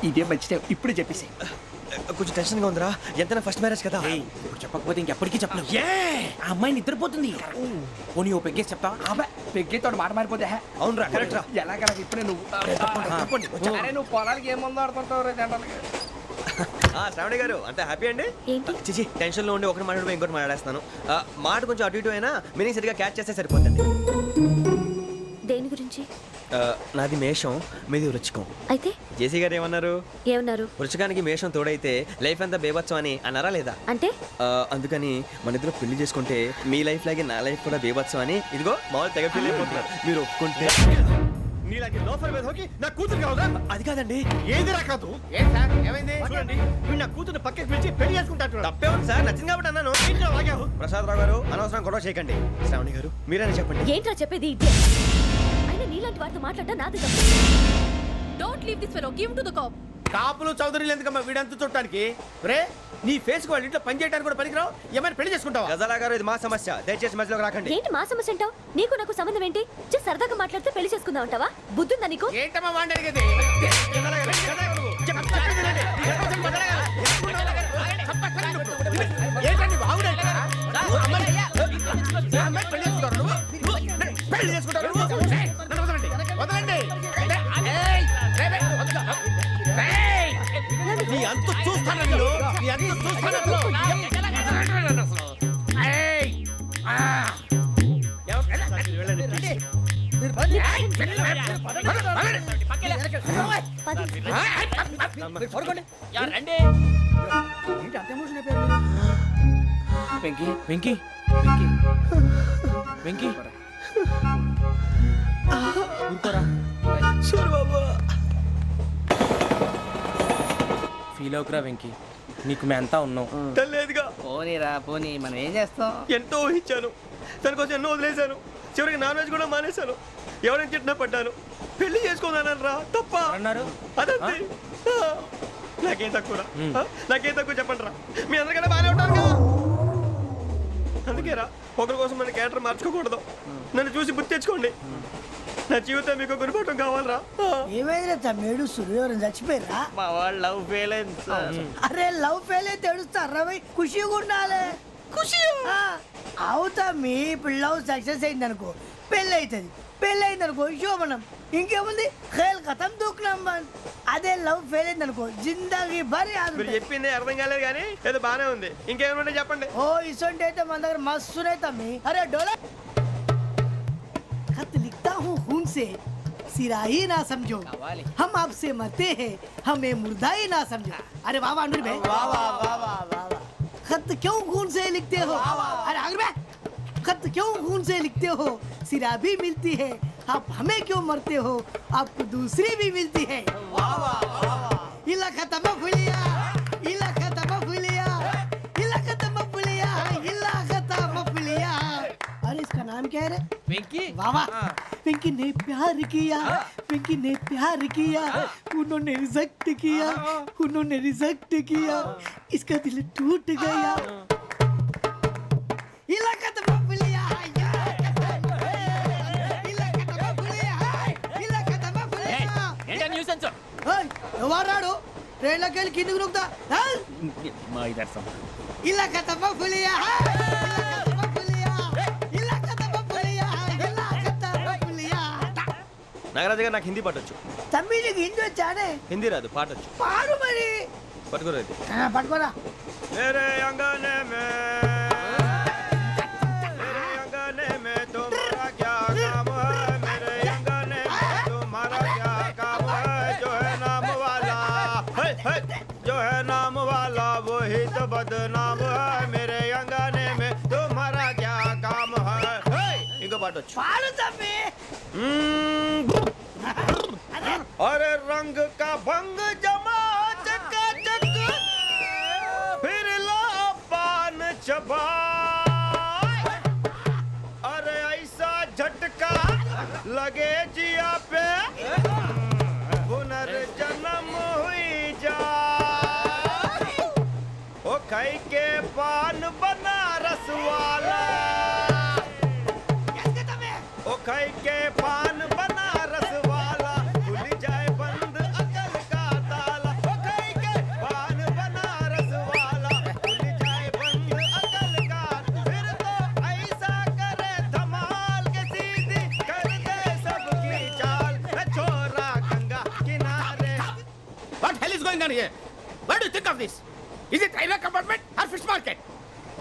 ఇదే మంచి టైం ఇప్పుడు చెప్పేసి. కొంచెం టెన్షన్గా ఉందిరా, ఎంతైనా ఫస్ట్ మ్యారేజ్ కదా. ఇప్పుడు చెప్పకపోతే ఇంకెప్పటికీ చెప్పలేవు. ఆ అమ్మాయి నిద్రపోతుంది. పోనీ ఓ పెగ్గేసి చెప్తా. పెగ్గేతో మాట మారిపోతే అవునరా, కరెక్ట్ రా. ఎలాగ ఇప్పుడే నువ్వు అరే నువ్వు పొలాలకి ఏముందో ఆడుతుంటావు రే జనరల్గా. శ్రావణి గారు అంత హ్యాపీ అండి? ఏంటి? చిచి టెన్షన్లో ఉండి ఒకటి మాట్లాడడం ఇంకోటి మాట్లాడేస్తాను. మాట కొంచెం అటు ఇటు అయినా మీనింగ్ సరిగా క్యాచ్ చేస్తే సరిపోతుంది. దేని గురించి? నాది మేషం, మీది వృచ్చికం. అయితే జేసీ గారు ఏమన్నారు? ఏమన్నారు? వృచ్చికానికి మేషం తోడైతే లైఫ్ అంతా బేబత్సం అని అన్నారా లేదా? అంటే అందుకని మన ఇద్దరు పెళ్లి చేసుకుంటే మీ లైఫ్ లాగే నా లైఫ్ కూడా బేబత్సం అని ఇదిగో మామూలు తెగ ఫీల్ అయిపోతున్నారు. మీరు ఒప్పుకుంటే నీలాంటి లోఫర్ మీద హోకి నా కూతురు కావదా? అది కాదండి. ఏది రాకాదు? ఏం సార్ ఏమైంది? చూడండి వీడు నా కూతురు పక్కకి పిలిచి పెళ్లి చేసుకుంటాడు. తప్పే ఉంది సార్, నచ్చింది కాబట్టి అన్నాను. ప్రసాద్ రావు గారు అనవసరం గొడవ చేయకండి. శ్రావణి గారు మీరైనా చెప్పండి. ఏంట్రా చెప్పేది? ఇదే అయినా నీలాంటి వారితో మాట్లాడటం నాది తప్పు. Don't leave this fellow. Give him to the cop. కాపులు చౌదరులు ఎందుకమ్మా వీడంతా చూడటానికి? రే నీ ఫేస్ కు వాళ్ళ ఇంట్లో పని చేయడానికి కూడా పనికిరావు. ఏమైనా పెళ్లి చేసుకుంటావా? గజాలా గారు ఇది మా సమస్య, దయచేసి మధ్యలోకి రాకండి. ఏంటి మా సమస్య అంటావు? నీకు నాకు సంబంధం ఏంటి? సరదాగా మాట్లాడితే పెళ్లి చేసుకుందాం అంటావా? బుద్ధుందా నీకు? ఏంటమ్మా వాడిని అడిగేది? ఏంటండి బాగుండండి పెళ్లి చేసుకుంటారు. వదలండి. నీ అంత చూస్తాను నీ అంత చూస్తాను. వెంకీ వెంకీ వెంకీ ఊరుకోరా. ఫీల్ అవుకురా వెంకీ, నీకు మేమంతా ఉన్నాం. లేదుగా. పోనీరా పోనీ, మనం ఏం చేస్తాం? ఎంతో ఊహించాను, దానికోసం ఎన్నో వదిలేశాను. చివరికి నాన్ వెజ్ కూడా మానేశాను. ఎవరైనా తిట్టినా పడ్డాను. పెళ్లి చేసుకున్నానని రా తప్ప అన్నారు. అదంతే. నాకేం తక్కువ నాకేం తక్కువ చెప్పండి రా. మీ అందరికన్నా బాగానే ఉంటారు కదా. అందుకే రా, ఒకరి కోసం మన క్యారెక్టర్ మార్చుకోకూడదు. నన్ను చూసి గుర్తు తెచ్చుకోండి. నా జీవితం మీకు గురిపటం కావాలరా. ఏమైందిరా తమ్మేడు సూర్యవరం చచ్చిపోయిరా? మా వాళ్ళు లవ్ ఫెయిల్ అయింది సార్. అరే లవ్ ఫెయిల్ అయితే ఏడుస్తారా? ఖుషిగా ఉండాలి. ఖుషి అవుతా. మీ ఇప్పుడు లవ్ సక్సెస్ అయింది అనుకో పెళ్ళి అవుతుంది. పెళ్ళి అయింది అనుకో శోభనం. ఇంకేముంది ఖేల్ ఖతం దూకునాం బంద్. అదే లవ్ ఫెయిల్ అయింది అనుకో జిందాగీ భారీ. మీరు చెప్పింది అర్థం కాలేదు కానీ ఏదో బాగానే ఉంది. ఇంకేమైనా చెప్పండి. ఓ ఇసొంటి అయితే మన దగ్గర మస్తున్నాయి తమ్మి. అరే డోలా खत लिखता हूँ खून से सिरा ही ना समझो, हम आपसे मरते हैं हमें मुर्दा ही ना समझो. अरे वाह वाह अनुर भाई, वाह वाह वाह वाह वाह. खत क्यों खून से लिखते हो? अरे अनुर भाई, खत क्यों खून से लिखते हो? सिरा भी मिलती है, आप हमें क्यों मरते हो? आपको दूसरी भी मिलती है. वाह वाह वाह. इला खत्म फुलिया, इला खत्म फुलिया, इला खत्म फुलिया, इला खत्म फुलिया. अरे इसका नाम क्या है रे? వెంకీ. वाह वाह. पिंकी ने प्यार किया, पिंकी ने प्यार किया, उन्होंने रिजेक्ट किया, उन्होंने रिजेक्ट किया, इसका दिल टूट गया. इलाका तो बबलिया ఎవరాడు ట్రైన్లోకి వెళ్ళి కిందికి నొక్కుతా. మా ఇదర్థం. ఇలాకా తప్ప పులియా, నాగరాజు గారు నాకు హిందీ పాటొచ్చు. తమ్మి నీకు హిందీ వచ్చానే? హిందీ రాదు, పాటొచ్చు. పాడు మరి. పట్టుకోలేదు. పట్టుకోరా. मेरे अंगने में तुम्हारा क्या काम है? मेरे अंगने में तुम्हारा क्या काम है? जो है नाम वाला जो है नाम वाला वही तो बदनाम है. मेरे अंगने में तुम्हारा क्या काम है? इनको पाटो पाड़ो तम्मी. अरे रंग का भंग जमा चकाचक फिर ला पान चबा. अरे ऐसा झटका लगे जिया पे पुनर्जन्म हुई जा. ओ खाई के पान बनारस वाला. ఆఫ్ దిస్ ఇది railway compartment or fish market?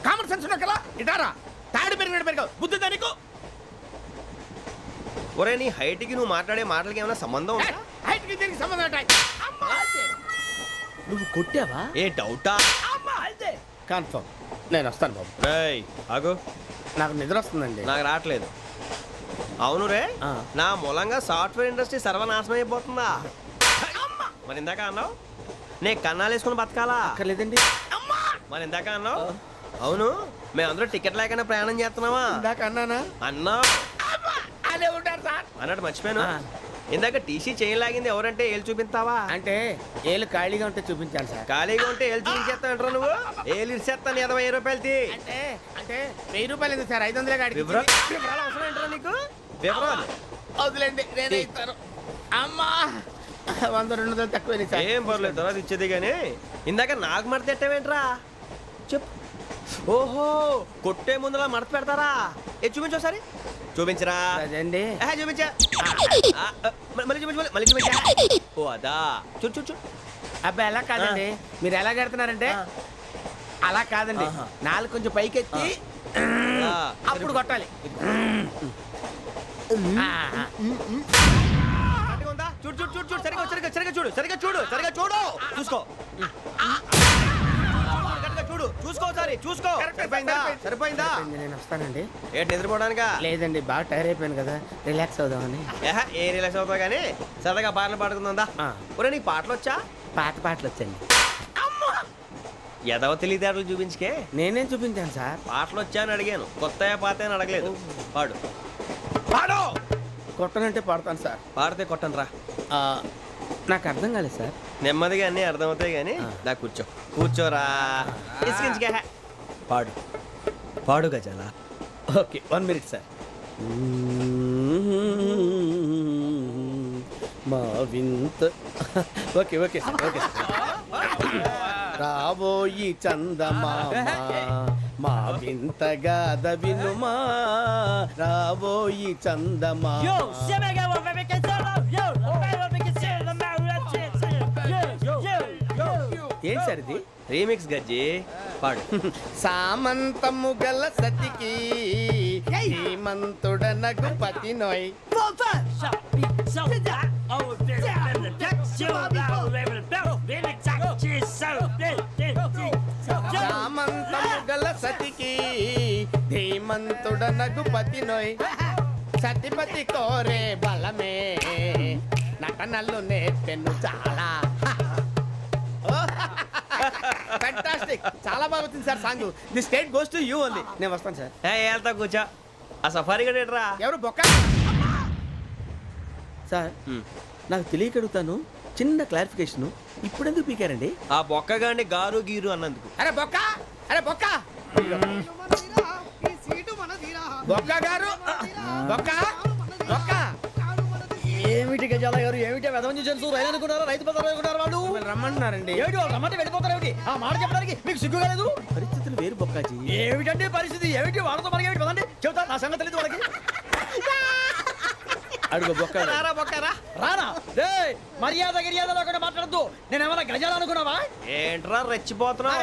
Common sense ఉన్నా కదా ఇటారా తాడు పెరిగావు బుద్ధి దానికి. ఒరే నీ హైట్కి నువ్వు మాట్లాడే మాటలకి ఏమైనా సంబంధం ఉందా? హైట్ కి దీనికి సంబంధం ఉంటాయి. నువ్వు కొట్టావా? ఏ డౌటా? కన్ఫర్మ్ నేను వస్తాను బాబు. రేయ్ ఆగు, నాకు నిద్ర వస్తుందండి. నాకు రావట్లేదు. అవును రే, నా మూలంగా సాఫ్ట్వేర్ ఇండస్ట్రీ సర్వనాశనం అయిపోతుందా? మరి ఇందాక అన్నావు నే కన్నాలు వేసుకుని బతకాలా? అక్కర్లేదండి. మరి ఇందాక అన్నావు అవును మేమందరూ టికెట్ లేకుండా ప్రయాణం చేస్తున్నావా? ఇందాక అన్నానా? అన్నా అదే ఉంటారు సార్. అన్నట్టు మర్చిపోయాను. ఇందాక టీసీ చేయలాగింది ఎవరంటే ఏళ్ళు చూపిస్తావా? అంటే ఏళ్ళు ఖాళీగా ఉంటే చూపించాను సార్. ఖాళీగా ఉంటే ఏళ్ళు చూపించేస్తానంటారా నువ్వు? ఏళ్ళు ఇచ్చేస్తాను 20 రూపాయలది. అంటే అంటే 1000 రూపాయలు ఎందుకు సార్? 500 కాడికి వివరాలు అవసరం ఏంట్రా నీకు? వివరాలు వదిలేండి నేనే ఇస్తాను. అమ్మా 100-200 తక్కువ సార్. ఏం పర్లేదు తర్వాత ఇచ్చేది కానీ ఇందాక నాకు మడత పెట్టావేంట్రా? చెప్పు. ఓహో కొట్టే ముందులా మడత పెడతారా? ఏ చూపించు ఒకసారి. చూపించరా? అదండి చూపించా. మళ్ళీ చూపించు, మళ్ళీ చూపించా. ఓ అదా చూడు చూడు చూడు. అబ్బాయి ఎలా కాదండి, మీరు ఎలా కడుతున్నారంటే అలా కాదండి, నాలుగు కొంచెం పైకెత్తి అప్పుడు కొట్టాలి. చూడు చూడు చూడు చూడు సరిగా సరిగా సరిగా చూడు సరిగా చూడు సరిగా చూడు చూసుకో చూడు చూసుకో ఒకసారి చూసుకో. సరిపోయిందా? సరిపోయిందా? నేను వస్తానండి. ఏంటి నిద్రపోవడానికా? లేదండి బాగా టైర్ అయిపోయాను కదా, రిలాక్స్ అవుదామని. ఏ రిలాక్స్ అవుతావు కానీ సరదాగా పాటలు పాడుకుందా? ఒరే నీకు పాటలు వచ్చా? పాత పాటలు వచ్చండి. ఎదవ తెలివితేటలు చూపించుకే. నేనేం చూపించాను సార్? పాటలు వచ్చా అని అడిగాను, కొత్త పాత అని అడగలేదు. పాడు పాడు. కొట్టనంటే పాడతాను సార్. పాడితే కొట్టను రా. నాకు అర్థం కాలేదు సార్. నెమ్మదిగా అన్నీ అర్థమవుతాయి కానీ దా కూర్చో. కూర్చోరా. ఇసుకించుకే. పాడు పాడు గజాల. Okay 1 minute sir. మా వింత okay okay sir okay sir. రాబోయి చందమామ మా వింత గాథ వినుమా, రాబోయి చందమామ. ఏం సార్ ఇది? రీమిక్స్ గజ్జి. పాడు. సామంతము గల సతికి హేమంతుడనగు పతి నోయ్. సామంతము గల సతికి ధీమంతుడనగు పతి నోయ్. సతిపతి కోరే బలమే నటనలు నేర్పెను చాలా. ఫ్యాంటాస్టిక్, చాలా బాగా వచ్చింది sir song. The state goes to you only. నేను వస్తాను సార్. వెళ్తా కూర్చో. ఆ సఫారీ గడేట్రా? ఎవరు బొక్క సార్? నాకు తెలియకడుగుతాను, చిన్న క్లారిఫికేషన్. ఇప్పుడు ఎందుకు పీకారండి? ఆ బొక్కగాండి గారు గీరు అన్నందుకు. అరే బొక్క, అరే బొక్క, బొక్క గారు, బొక్క బొక్క. ఏమిటి గజాల గారు, ఏమిటి వెదవని జంతువు రైలు అనుకున్నారా? రైతు బజార్ అనుకున్నారు వాళ్ళు. రమ్మంటున్నారండి. ఏమిటి వాళ్ళు రమ్మంటే వెళ్ళిపోతారు? ఏమిటి ఆ మాట చెప్పడానికి మీకు సిగ్గు కాలేదు? పరిస్థితులు వేరు బొక్కాజీ. ఏమిటంటే పరిస్థితి? ఏమిటి వాళ్ళతో మనకి ఏమిటి కదండి? చెబుతా నా సంగతి తెలియదు వాళ్ళకి. అడుగు బొక్క. రారా బొక్కరా. రానా రే, మర్యాద గిర్యాద లేకుండా మాట్లాడద్దు. నేను ఏమైనా గజాలు అనుకున్నావా? ఏంట్రా రెచ్చిపోతున్నావు?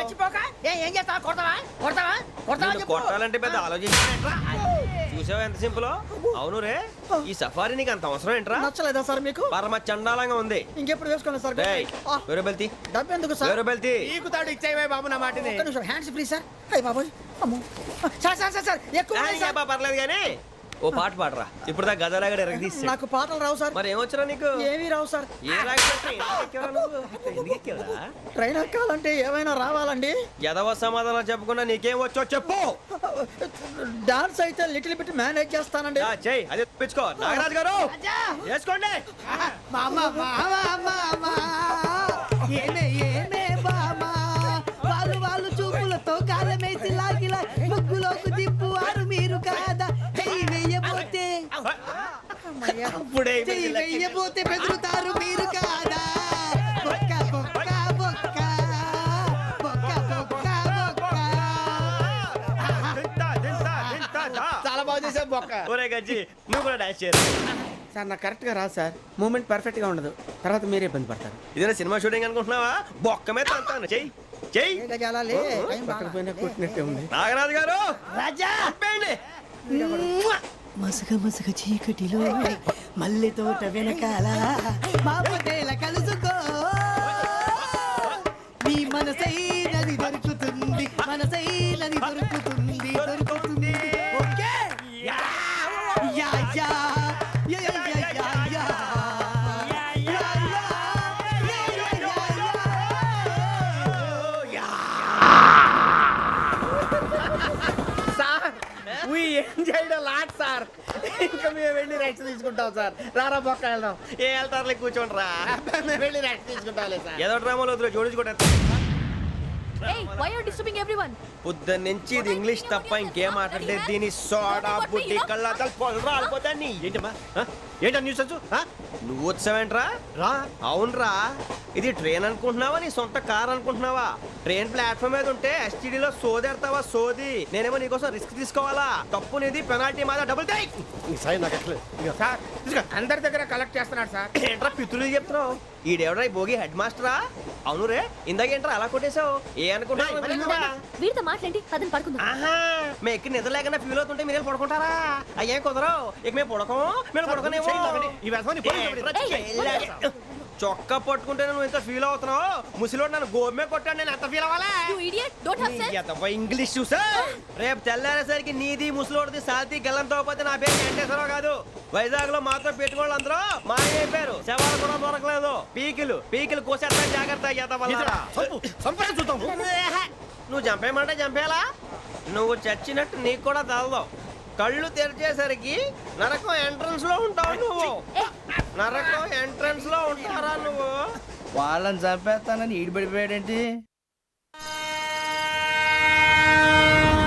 ఏం చేస్తా? కొడతావా కొడతావా కొడతావా? నిన్ను కొట్టాలంటే పెద్ద ఆలోచించానేంట్రా? చూసావా ఎంత సింపుల్? అవును రే, ఈ సఫారీ నీకు అంత అవసరం ఏంట్రా? నచ్చలేదా సార్ మీకు? పరమ చండాలంగా ఉంది. ఇంకెప్పుడు వేసుకోండి సార్. డేయ్, వేరే బెల్తి. డబ్బు ఎందుకు సార్? వేరే బెల్తి. ఈకుతాడు ఇచ్చేవే బాబు నా మాటని. ఒక్క నిమిషం, హ్యాండ్స్ ఫ్రీ సార్. అయ్య బాబోయ్, అమ్మో. సార్ సార్ సార్ సార్ ఎక్కువ ఉన్నాయి సార్. పర్లేదు కానీ ఓ పాట పాడరా. ఇప్పుడు దా గదలాగడ ఎరగ తీసి. నాకు పాటలు రావు సార్. మరి ఏమొచ్చరా నీకు? ఏమీ రావు సార్. ఏ రాకపోతే ట్రైన్ ఎక్కాలంటే ఏమైనా రావాలండి. ఎదవ సమాధానం చెప్పకుండా నీకేం వచ్చో చెప్పు. డాన్స్ అయితే లిటిల్ బిట్ మేనేజ్ చేస్తానండి. చెయ్యి, అది తెప్పించుకో. నాగరాజు గారు వేసుకోండి. మామా మామా మామా ఏమే ఏమే బామా, వాళ్ళు వాళ్ళు చూపులతో కాలమేసి లాగిలా ముగ్గులోకి దిప్పువారు మీరు కాదా? చెయ్యి వెయ్యబోతే చెయ్యి వెయ్యబోతే బెదురుతారు మీరు కాదా? బొక్క బొక్క బొక్క బొక్క బొక్క బొక్క. చాలా బాగా చేసావు బొక్క. ఒరే గజ్జి నువ్వు కూడా డాన్స్ చేయరు. సార్ నాకు కరెక్ట్గా రాదు సార్ మూమెంట్ పర్ఫెక్ట్గా ఉండదు తర్వాత మీరే ఇబ్బంది పడతారు ఇదేనా సినిమా షూటింగ్ అనుకుంటున్నావా? బొక్క మీద అంటాను. చెయ్యి చెయ్యి. పక్కన పోయినా కొట్టినట్టే ఉంది. నాగరాజు గారు రాజా ఆపేయండి. మసక మసక చీకటిలో మల్లె తోట వెనకాల బాపతేల కలుసుకో నీ మనసైనది దొరుకుతుంది మనసైనది దొరుకుతుంది దొరుకుతుంది okay yeah yeah yeah yeah yeah yeah yeah sir we enjoyed a lot sir. ఇంకా మేము వెళ్ళి రెస్ట్ తీసుకుంటాం సార్. రారా బొక్క వెళ్దాం. ఏ వెళ్తారులే, కూర్చోండి రా. మేము వెళ్ళి రెస్ట్ తీసుకుంటాంలే సార్. ఏదో డ్రామాలో వద్దులే, జోడించుకుంటా. Hey, why are you disturbing everyone? పొద్దున్న నుంచి ఇది ఇంగ్లీష్ తప్ప ఇంకేం మాట్లాడలేదు. దీని సోడా బుద్ధి కళ్ళ పొలరా ఆడిపోతాన్ని. ఏంటమ్మా ఏంటా న్యూస్ వచ్చు నువ్వు వచ్చావేంట్రా? రా అవునరా, ఇది ట్రైన్ అనుకుంటున్నావా నీ సొంత కార్ అనుకుంటున్నావా? ట్రైన్ ప్లాట్ఫామ్ మీద ఉంటే ఎస్టీడీలో సోదేడతావా సోది? నేనేమో నీకోసం రిస్క్ తీసుకోవాలా? తప్పు నీది, పెనాల్టీ మాదా, డబుల్ టై. ఈ సాయి నాకు ఎట్లేదు ఇక సార్ ఇదిగో అందరి దగ్గర కలెక్ట్ చేస్తున్నాడు సార్. ఏంట్రా పితులు చెప్తున్నావు? ఈడెవడ్రా ఈ భోగి హెడ్ మాస్టరా? అవును రే, ఇందాకేంట్రా అలా కొట్టేశావు? ఏ అనుకుంటున్నావు? వీరితో మాట్లాడి అతను పడుకుందాం. ఆహా, మేము ఎక్కడ నిద్ర లేకుండా ఫీల్ అవుతుంటే మీరు పడుకుంటారా? అయ్యేం కుదరవు. ఇక మేము పడకం, మేము పడకనేమో. ఈ వ్యసనాన్ని పోలీసులు చొక్కా పట్టుకుంటే నువ్వు ఎంత ఫీల్ అవుతున్నావు? ముసలివాడు నన్ను గోమే కొట్టాడు, నేను ఎంత ఫీల్ అవ్వాలా? You idiot! Don't have sense! English చూసా? రేపు తెల్లారేసరికి నీది ముసలోడిది సాల్తీ గల్లంతో పోతే నా పేరు వెంకటేశ్వరరావు కాదు. వైజాగ్ లో మాత్రం పెట్టుకోళ్ళు అందరూ మాయైపోయారు. శవాలు కూడా దొరకలేదు. పీకిలు కోసేస్తా, జాగ్రత్త. చూద్దాము. నువ్వు చంపేయమంటే చంపేలా? నువ్వు చచ్చినట్టు నీకు కూడా తగదు. కళ్ళు తెరిచేసరికి నరకం ఎంట్రన్స్ లో ఉంటావు నువ్వు. నరకం ఎంట్రన్స్ లో ఉంటారా నువ్వు? వాళ్ళని చంపేస్తానని ఈడిపడిపోయాడేంటి?